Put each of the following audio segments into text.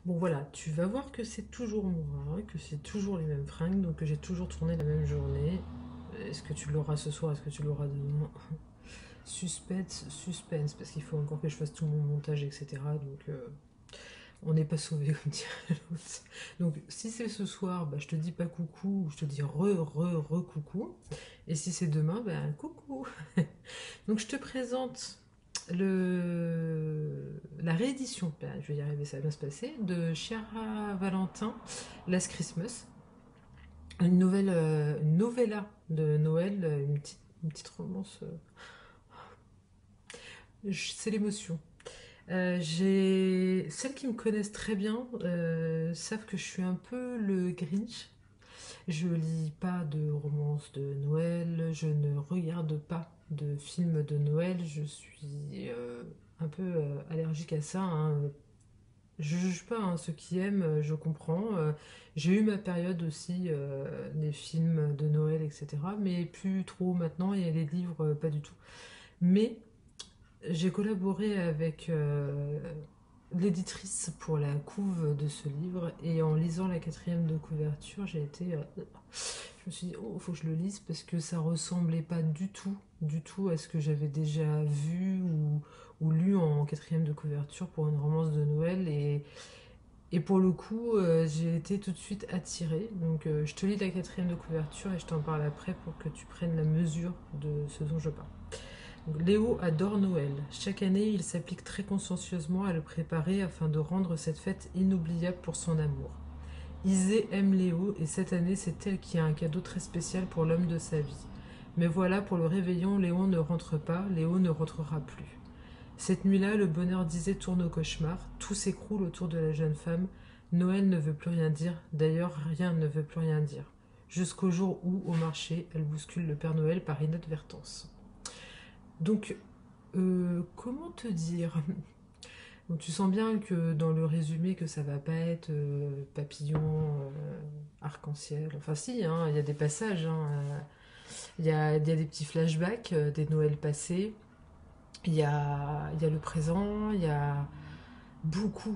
Bon voilà, tu vas voir que c'est toujours moi, hein, que c'est toujours les mêmes fringues, donc que j'ai toujours tourné la même journée. Est-ce que tu l'auras ce soir? Est-ce que tu l'auras demain? Suspense, suspense, parce qu'il faut encore que je fasse tout mon montage, etc. Donc on n'est pas sauvé, comme dirait l'autre. Donc si c'est ce soir, bah, je te dis pas coucou, ou je te dis re coucou. Et si c'est demain, bah coucou. Donc je te présente la réédition, ben, je vais y arriver, ça va bien se passer, de Chiara Valentin, Last Christmas, une novella de Noël, une petite romance. C'est l'émotion. Celles qui me connaissent très bien savent que je suis un peu le Grinch. Je lis pas de romance de Noël, je ne regarde pas de films de Noël, je suis un peu allergique à ça, hein. Je juge pas, hein, ceux qui aiment, je comprends. J'ai eu ma période aussi des films de Noël, etc. Mais plus trop maintenant, et les livres, pas du tout. Mais j'ai collaboré avec l'éditrice pour la couve de ce livre, et en lisant la quatrième de couverture, j'ai été je me suis dit, oh, faut que je le lise parce que ça ressemblait pas du tout à ce que j'avais déjà vu ou lu en quatrième de couverture pour une romance de Noël. Et pour le coup, j'ai été tout de suite attirée. Donc, je te lis la quatrième de couverture et je t'en parle après pour que tu prennes la mesure de ce dont je parle. Donc, Léo adore Noël. Chaque année, il s'applique très consciencieusement à le préparer afin de rendre cette fête inoubliable pour son amour. Isée aime Léo et cette année c'est elle qui a un cadeau très spécial pour l'homme de sa vie. Mais voilà, pour le réveillon, Léon ne rentre pas, Léo ne rentrera plus. Cette nuit-là, le bonheur d'Isée tourne au cauchemar, tout s'écroule autour de la jeune femme, Noël ne veut plus rien dire, d'ailleurs rien ne veut plus rien dire. Jusqu'au jour où, au marché, elle bouscule le Père Noël par inadvertance. Donc, comment te dire? Donc tu sens bien que dans le résumé que ça va pas être papillon, arc-en-ciel. Enfin si, hein, il y a des passages, hein, il y a des petits flashbacks des Noëls passés. Il y a le présent, il y a beaucoup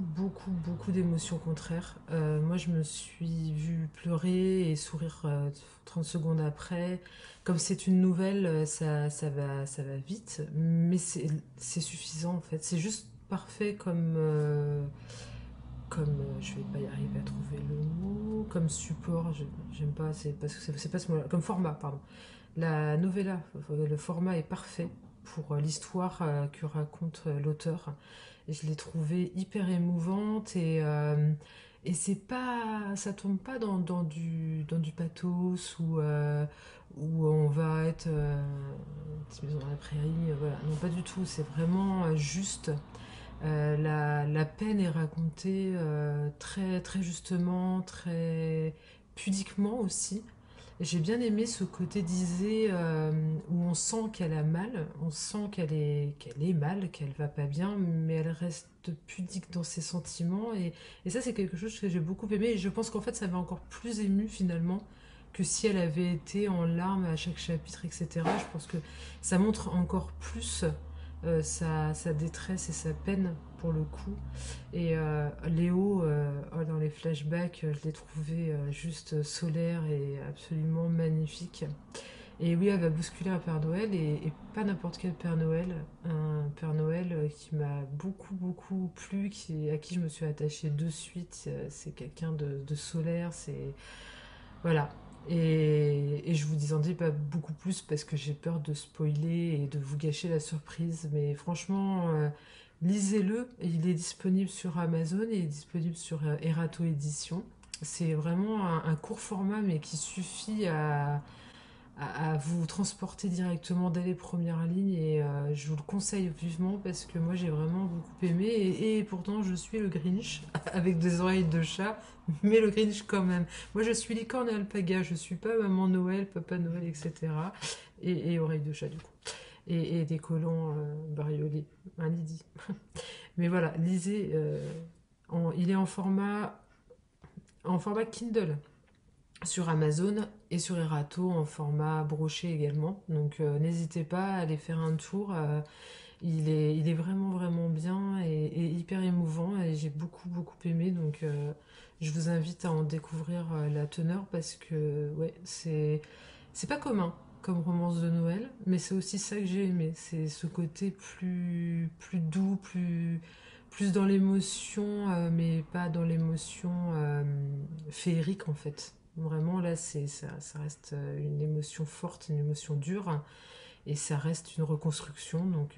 d'émotions contraires. Moi, je me suis vue pleurer et sourire 30 secondes après. Comme c'est une nouvelle, ça va vite, mais c'est suffisant en fait. C'est juste parfait comme je vais pas y arriver à trouver le mot, comme support, j'aime pas, c'est parce que c'est pas ce mot-là, comme format, pardon. La novella, le format est parfait pour l'histoire que raconte l'auteur. Et je l'ai trouvée hyper émouvante et c'est pas, ça tombe pas dans du pathos où on va être une petite maison dans la prairie, voilà. Non, pas du tout. C'est vraiment juste. La peine est racontée très, très justement, très pudiquement aussi. J'ai bien aimé ce côté d'Isée où on sent qu'elle a mal, on sent qu'elle est mal, qu'elle va pas bien, mais elle reste pudique dans ses sentiments. Et ça, c'est quelque chose que j'ai beaucoup aimé. Et je pense qu'en fait, ça m'a encore plus ému finalement que si elle avait été en larmes à chaque chapitre, etc. Je pense que ça montre encore plus sa détresse et sa peine pour le coup. Et Léo, oh, dans les flashbacks, je l'ai trouvé juste solaire et absolument magnifique. Et oui, elle va bousculer un Père Noël et pas n'importe quel Père Noël, un Père Noël qui m'a beaucoup plu, à qui je me suis attachée de suite. C'est quelqu'un de solaire, c'est voilà. Et je vous en dis pas beaucoup plus parce que j'ai peur de spoiler et de vous gâcher la surprise. Mais franchement, lisez-le. Il est disponible sur Amazon et il est disponible sur Erato Édition. C'est vraiment un court format, mais qui suffit à vous transporter directement dès les premières lignes. Et je vous le conseille vivement parce que moi j'ai vraiment beaucoup aimé. Et pourtant, je suis le Grinch avec des oreilles de chat, mais le Grinch quand même. Moi, je suis licorne et alpaga, je suis pas maman Noël, papa Noël, etc. Et oreilles de chat, du coup. Et des collants bariolés, un Lydie. Mais voilà, lisez. Il est en format Kindle sur Amazon et sur Erato en format broché également. Donc n'hésitez pas à aller faire un tour. Il est vraiment, vraiment bien et hyper émouvant et j'ai beaucoup, beaucoup aimé. Donc, je vous invite à en découvrir la teneur parce que, ouais, c'est pas commun comme romance de Noël, mais c'est aussi ça que j'ai aimé. C'est ce côté plus doux, plus dans l'émotion, mais pas dans l'émotion féerique en fait. Vraiment, là, ça reste une émotion forte, une émotion dure. Et ça reste une reconstruction, donc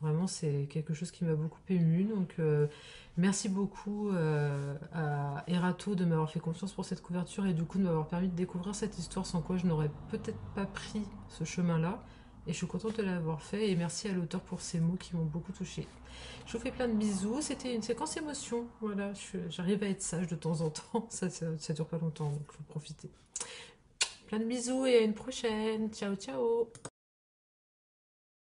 vraiment c'est quelque chose qui m'a beaucoup ému. Donc merci beaucoup à Erato de m'avoir fait confiance pour cette couverture et du coup de m'avoir permis de découvrir cette histoire sans quoi je n'aurais peut-être pas pris ce chemin-là. Et je suis contente de l'avoir fait et merci à l'auteur pour ses mots qui m'ont beaucoup touchée. Je vous fais plein de bisous, c'était une séquence émotion, voilà, j'arrive à être sage de temps en temps, ça dure pas longtemps donc il faut profiter. Plein de bisous et à une prochaine, ciao ciao.